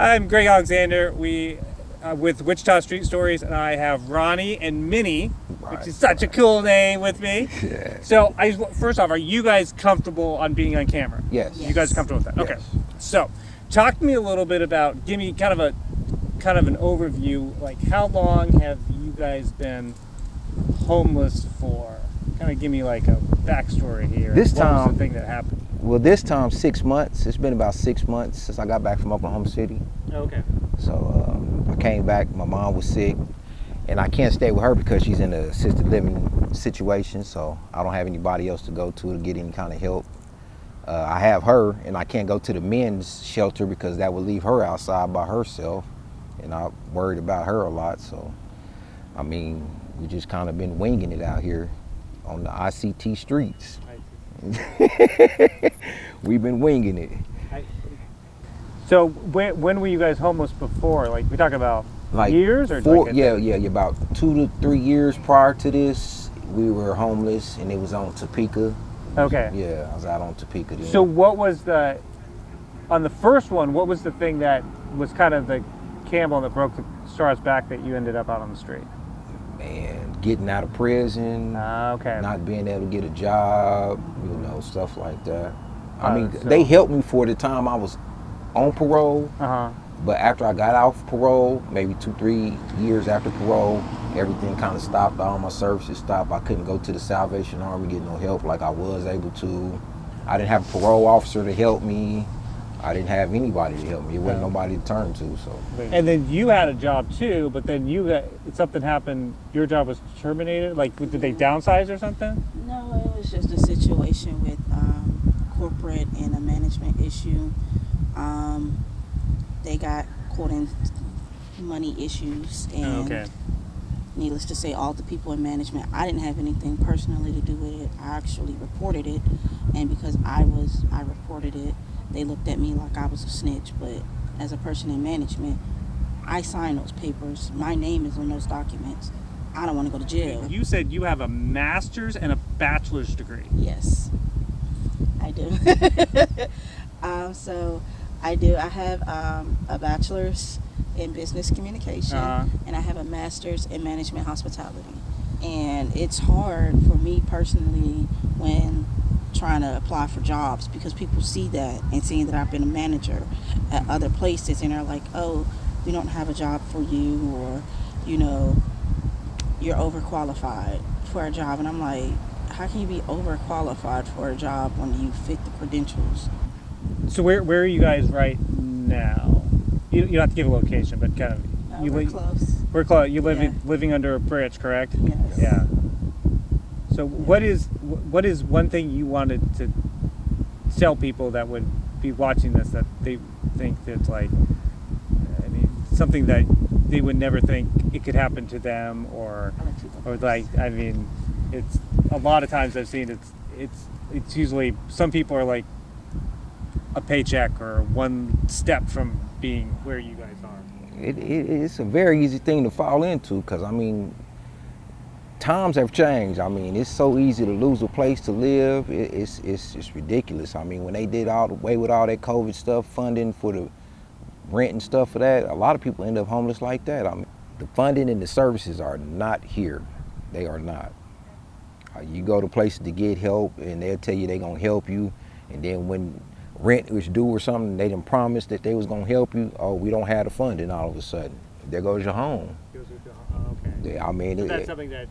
I'm Greg Alexander. We with Wichita Street Stories, and I have Ronnie and Minnie, which is such a cool name with me. Yeah. So, first off, are you guys comfortable on being on camera? Yes. You guys are comfortable with that? Yes. Okay. So, talk to me a little bit about. Give me kind of an overview. Like, how long have you guys been homeless for? Kind of give me like a backstory here. This what was time- the thing that happened? Well, this time 6 months. It's been about 6 months since I got back from Oklahoma City. Okay. So I came back. My mom was sick, and I can't stay with her because she's in an assisted living situation. So I don't have anybody else to go to get any kind of help. I have her, and I can't go to the men's shelter because that would leave her outside by herself, and I'm worried about her a lot. So, I mean, we just kind of been winging it out here on the ICT streets. We've been winging it. So when were you guys homeless before? Like, we talk about Like years or about 2 to 3 years prior to this, we were homeless, and it was on Topeka. Okay. Yeah, I was out on Topeka then. So what was on the first one, what was the thing that was kind of the camel that broke the straw's back that you ended up out on the street? Man, getting out of prison, Okay. not being able to get a job, stuff like that. I mean, so- they helped me for the time I was on parole, Uh-huh. but after I got off parole, maybe 2-3 years after parole, everything kind of stopped. All my services stopped. I couldn't go to the Salvation Army, get no help like I was able to. I didn't have a parole officer to help me. I didn't have anybody to help me. It wasn't nobody to turn to. So. And then you had a job too, but then something happened. Your job was terminated. Like, did they downsize or something? No, it was just a situation with corporate and a management issue. They got caught in money issues, and needless to say, all the people in management, I didn't have anything personally to do with it. I actually reported it, and because I reported it, they looked at me like I was a snitch. But as a person in management, I signed those papers. My name is on those documents. I don't want to go to jail. You said you have a master's and a bachelor's degree. Yes, I do. So I do. I have a bachelor's in business communication, and I have a master's in management hospitality. And it's hard for me personally when trying to apply for jobs, because people see that and seeing that I've been a manager at other places, and they're like, oh, we don't have a job for you, or you're overqualified for a job. And I'm like, how can you be overqualified for a job when you fit the credentials? So where are you guys right now? You don't have to give a location, but kind of. We're close. We're close. You living under a bridge, correct? Yes. Yeah. So what is one thing you wanted to tell people that would be watching this that they think that's like, I mean, something that they would never think it could happen to them, or like, I mean, it's a lot of times I've seen it's usually some people are like a paycheck or one step from being where you guys are. It's a very easy thing to fall into, because I mean, times have changed. I mean, it's so easy to lose a place to live. It's ridiculous. I mean, when they did all away with all that COVID stuff, funding for the rent and stuff for that, a lot of people end up homeless like that. I mean, the funding and the services are not here. They are not. You go to places to get help, and they'll tell you they're gonna help you, and then when rent was due or something, they done promised that they was gonna help you. Oh, we don't have the funding all of a sudden. There goes your home. Okay. I mean, so that's something that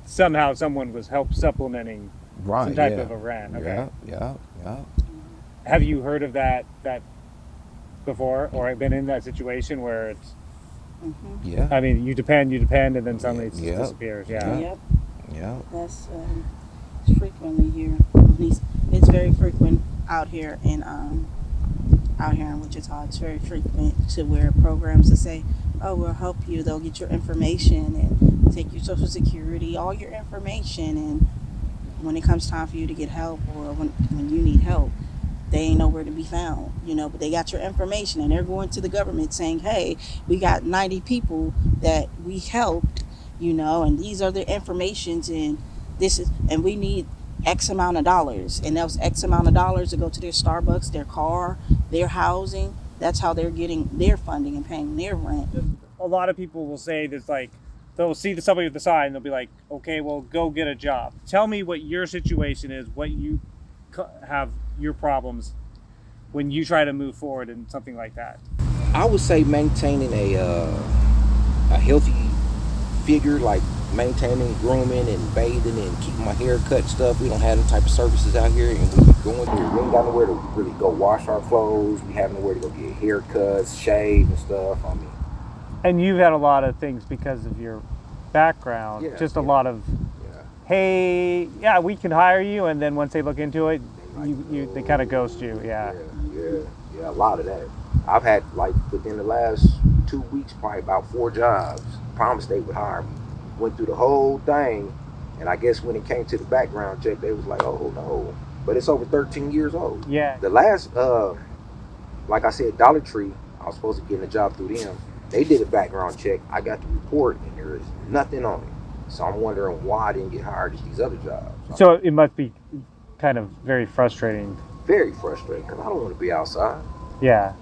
somehow someone was supplementing some type of a rent. Okay. Yeah. Have you heard of that before, or been in that situation where it's? Mm-hmm. Yeah. I mean, you depend, and then suddenly it just disappears. Yeah. Yep. Yeah. That's frequently here. It's very frequent out here in Wichita. It's very frequent to where programs that say, "Oh, we'll help you." They'll get your information and take your social security, all your information, and when it comes time for you to get help, or when you need help, they ain't nowhere to be found, but they got your information, and they're going to the government saying, hey, we got 90 people that we helped, and these are their informations, and and we need X amount of dollars, and that was X amount of dollars to go to their Starbucks, their car, their housing. that's how they're getting their funding and paying their rent. A lot of people will say there's like, they'll see somebody with the sign and they'll be like, okay, well, go get a job. Tell me what your situation is, what you have, your problems when you try to move forward and something like that. I would say maintaining a healthy figure, like maintaining, grooming, and bathing, and keeping my hair cut stuff. We don't have them type of services out here, and we going through. We ain't got nowhere to really go wash our clothes. We have nowhere to go get haircuts, shave, and stuff. I mean, And you've had a lot of things because of your background. Yeah, Just a yeah. lot of, yeah. hey, yeah, we can hire you, and then once they look into it, they kind of ghost you. Yeah. Yeah, a lot of that. I've had, like, within the last 2 weeks, probably about 4 jobs. Promised they would hire me. Went through the whole thing, and I guess when it came to the background check, they was like, oh no. But it's over 13 years old. Yeah. The last, like I said, Dollar Tree, I was supposed to get a job through them. They did a background check. I got the report, and there is nothing on it. So I'm wondering why I didn't get hired at these other jobs. So it must be kind of very frustrating. Very frustrating, because I don't want to be outside. Yeah.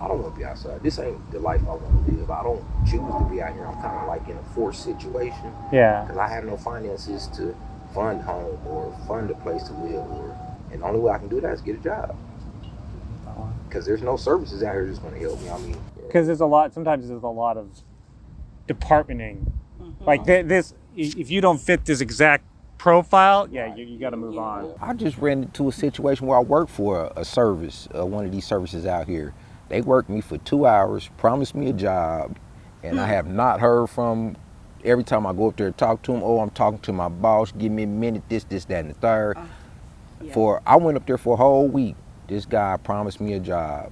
I don't want to be outside. This ain't the life I want to live. I don't choose to be out here. I'm kind of like in a forced situation. Yeah. Because I have no finances to fund home or fund a place to live. And the only way I can do that is get a job. Because there's no services out here that's going to help me. I mean, Because sometimes there's a lot of departmenting. Mm-hmm. Like this, if you don't fit this exact profile, yeah, you got to move on. I just ran into a situation where I worked for a service, one of these services out here. They worked me for 2 hours, promised me a job, and I have not heard from. Every time I go up there to talk to them, oh, I'm talking to my boss, give me a minute, this, that, and the third. Yeah. I went up there for a whole week. This guy promised me a job.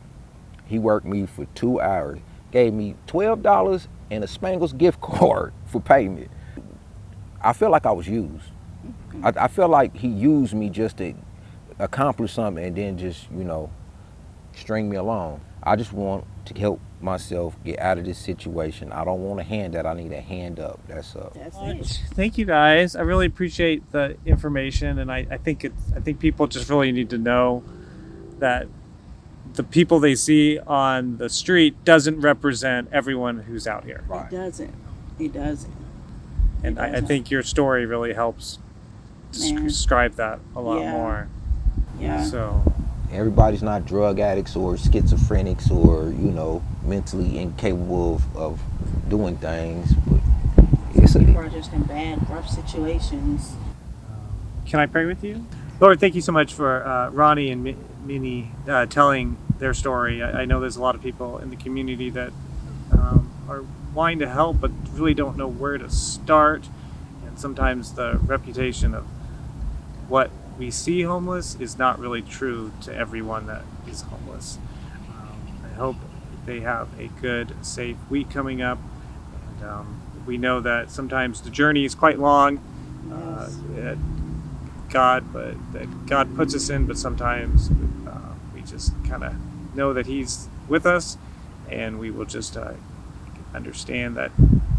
He worked me for 2 hours, gave me $12 and a Spangles gift card for payment. I feel like I was used. I feel like he used me just to accomplish something and then just, string me along. I just want to help myself get out of this situation. I don't want a handout. I need a hand up. That's it. Thank you guys. I really appreciate the information, and I think people just really need to know that the people they see on the street doesn't represent everyone who's out here. Right. It doesn't. And I think your story really helps describe that a lot more. Yeah. So everybody's not drug addicts or schizophrenics or, mentally incapable of doing things. But People are just in bad, rough situations. can I pray with you? Lord, thank you so much for Ronnie and Minnie telling their story. I know there's a lot of people in the community that are wanting to help but really don't know where to start. And sometimes the reputation of what we see homeless is not really true to everyone that is homeless. I hope they have a good, safe week coming up. And we know that sometimes the journey is quite long. That God puts us in, but sometimes we just kind of know that He's with us, and we will just understand that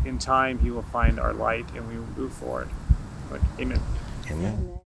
in time He will find our light and we will move forward. Amen. Amen.